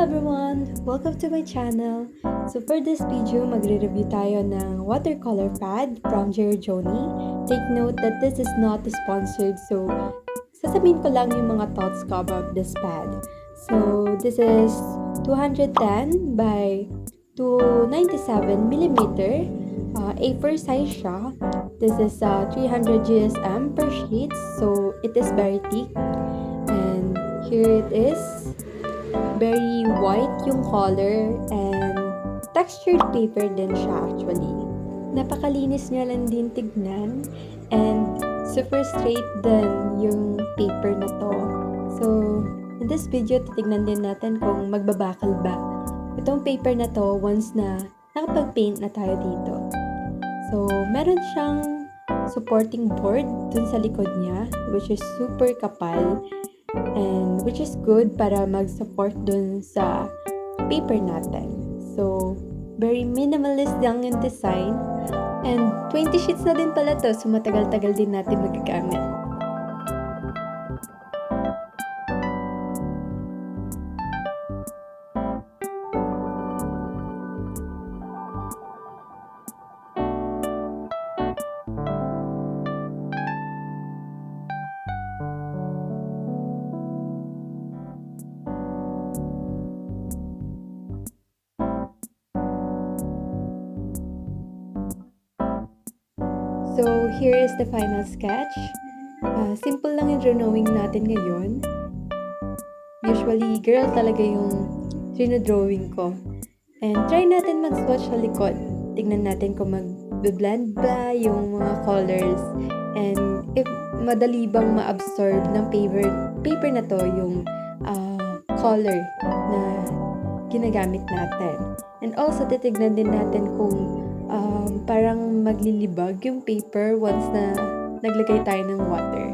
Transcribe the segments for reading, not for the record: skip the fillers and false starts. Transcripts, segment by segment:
everyone! Welcome to my channel. So for this video, magre-review tayo ng watercolor pad from Giorgione. Take note that this is not sponsored, so sasabihin ko lang yung mga thoughts ko about this pad. So this is 210 by 297mm. A4 size siya. This is 300 GSM per sheet, so it is very thick. And here it is. Very white yung color and textured paper din siya actually. Napakalinis niya lang din tignan and super straight din yung paper na to. So, in this video, titignan din natin kung magbabakal ba itong paper na to once na nakapag-paint na tayo dito. So, meron siyang supporting board dun sa likod niya which is super kapal. And which is good para mag-support dun sa paper natin. So, very minimalist lang yung design. And 20 sheets na din pala to, so matagal-tagal din natin magagamit. So, here is the final sketch. Simple lang yung drawing natin ngayon. Usually, girl talaga yung drawing ko. And try natin mag-swatch sa likod. Tignan natin kung mag-blend ba yung mga colors. And if madali bang ma-absorb ng paper na to yung color na ginagamit natin. And also, titignan din natin kung parang maglilibag yung paper once na naglagay tayo ng water.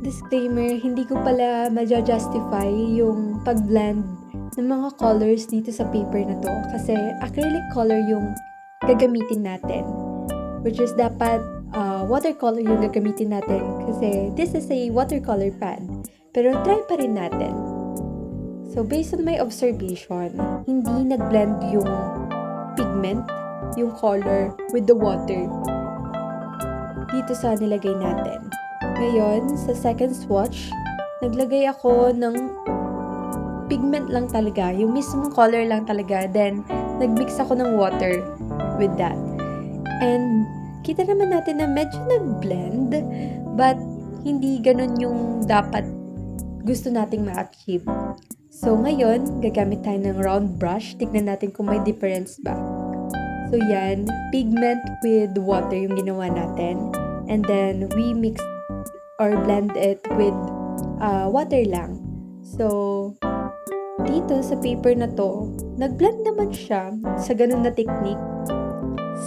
Disclaimer, hindi ko pala ma-justify yung pag-blend ng mga colors dito sa paper na to kasi acrylic color yung gagamitin natin, which is dapat watercolor yung gagamitin natin kasi this is a watercolor pad, pero try pa rin natin. So, based on my observation, hindi nag-blend yung pigment, yung color with the water dito sa nilagay natin. Ngayon, sa second swatch, naglagay ako ng pigment lang talaga, yung mismong color lang talaga, then nagmix ako ng water with that. And kita naman natin na medyo nag-blend, but hindi ganun yung dapat gusto nating ma-achieve. So, ngayon, gagamit tayo ng round brush. Tignan natin kung may difference ba. So, yan. Pigment with water yung ginawa natin. And then, we mix or blend it with water lang. So, dito sa paper na to, nag-blend naman siya sa ganun na technique.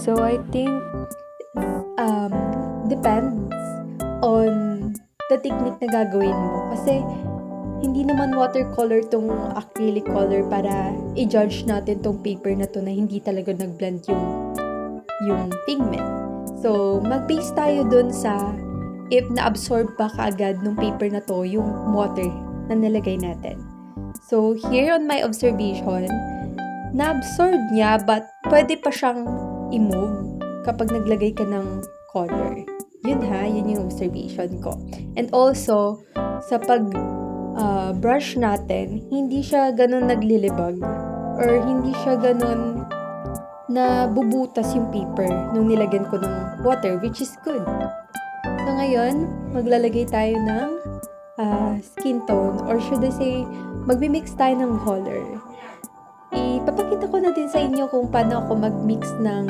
So, I think, depends on the technique na gagawin mo. Kasi, hindi naman watercolor tong acrylic color para i-judge natin tong paper na to na hindi talaga nag-blend yung pigment. So, mag-base tayo dun sa if na-absorb ba kaagad nung paper na to yung water na nilagay natin. So, here on my observation, na-absorb niya but pwede pa siyang i-move kapag naglagay ka ng color. Yun yung observation ko. And also, sa brush natin, hindi siya ganun naglilibag or hindi siya ganun na bubutas yung paper nung nilagyan ko ng water, which is good. So ngayon, maglalagay tayo ng skin tone or should I say, magmi-mix tayo ng color. Ipapakita ko na din sa inyo kung paano ako mag-mix ng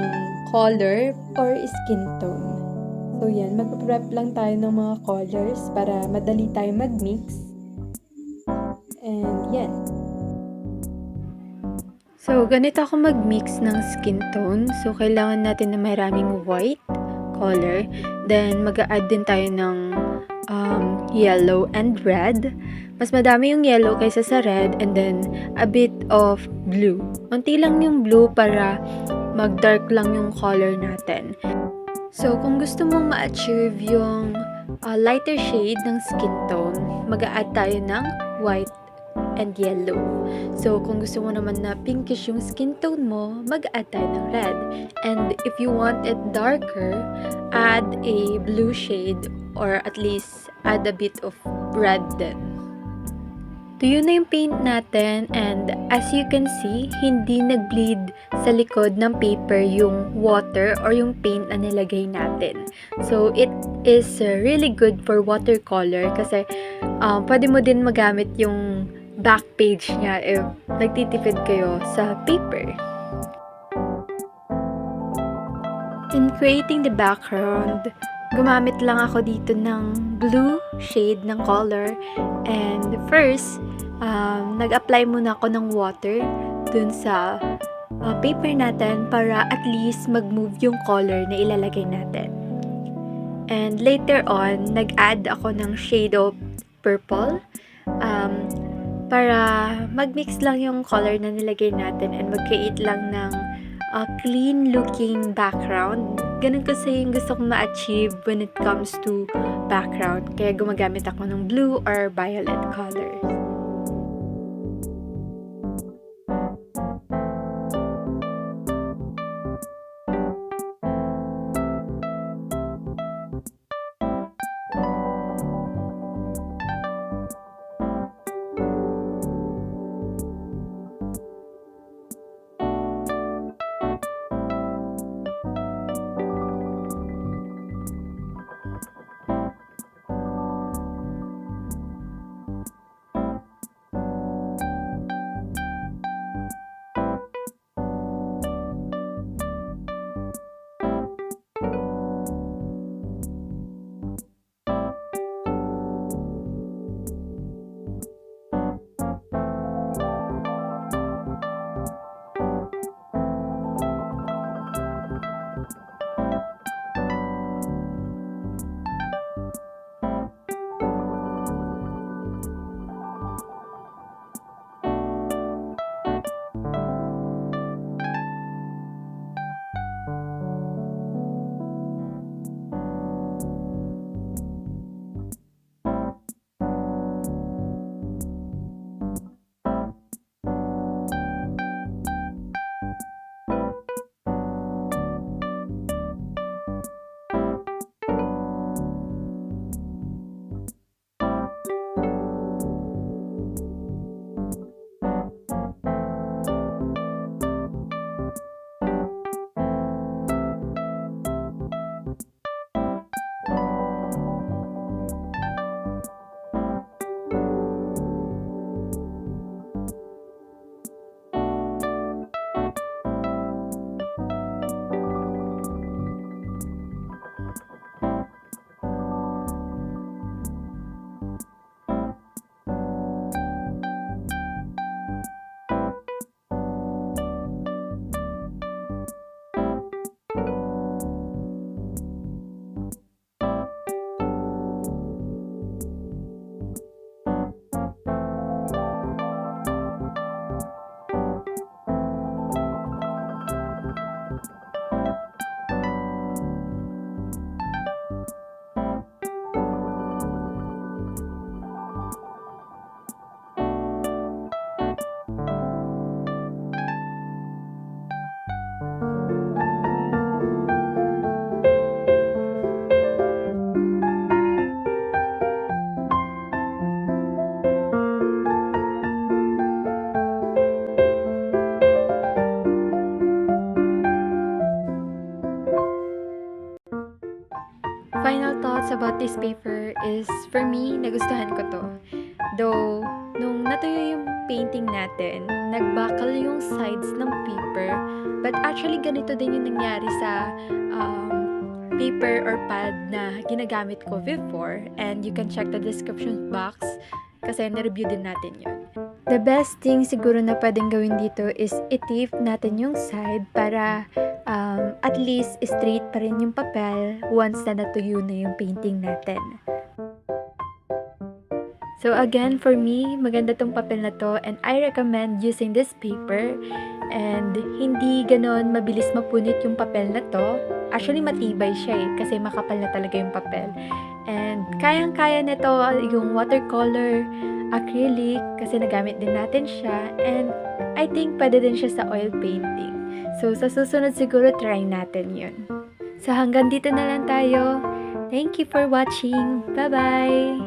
color or skin tone. So yan, mag-prep lang tayo ng mga colors para madali tayo mag-mix. And yan. So, ganito ako mag-mix ng skin tone. So, kailangan natin na maraming white color. Then, mag-a-add din tayo ng yellow and red. Mas madami yung yellow kaysa sa red. And then, a bit of blue. Unti lang yung blue para mag-dark lang yung color natin. So, kung gusto mong ma-achieve yung lighter shade ng skin tone, mag-a-add tayo ng white, and yellow. So, kung gusto mo naman na pinkish yung skin tone mo, mag-add tayo ng red. And if you want it darker, add a blue shade or at least add a bit of red din. Tuyo na yung paint natin, and as you can see, hindi nag-bleed sa likod ng paper yung water or yung paint na nilagay natin. So, it is really good for watercolor kasi pwede mo din magamit yung back page niya if nagtitipid kayo sa paper. In creating the background, gumamit lang ako dito ng blue shade ng color. And first, nag-apply muna ako ng water dun sa paper natin para at least mag-move yung color na ilalagay natin. And later on, nag-add ako ng shade of purple para mag-mix lang yung color na nilagay natin and mag-create lang ng clean looking background. Ganun kasi yung gusto kong ma-achieve when it comes to background. Kaya gumagamit ako ng blue or violet colors. Final thoughts about this paper is, for me, nagustuhan ko to. Though, nung natuyo yung painting natin, nagbakal yung sides ng paper. But actually, ganito din yung nangyari sa paper or pad na ginagamit ko before. And you can check the description box kasi na-review din natin yun. The best thing siguro na pwedeng gawin dito is i-tape natin yung side para at least straight pa rin yung papel once na natuyo na yung painting natin. So again, for me, maganda tong papel na to and I recommend using this paper. And hindi ganon mabilis mapunit yung papel na to. Actually, matibay siya kasi makapal na talaga yung papel. And kayang-kaya nito yung watercolor acrylic kasi nagamit din natin siya, and I think pwede din siya sa oil painting. So, sa susunod siguro try natin yun. So, hanggang dito na lang tayo. Thank you for watching. Bye-bye!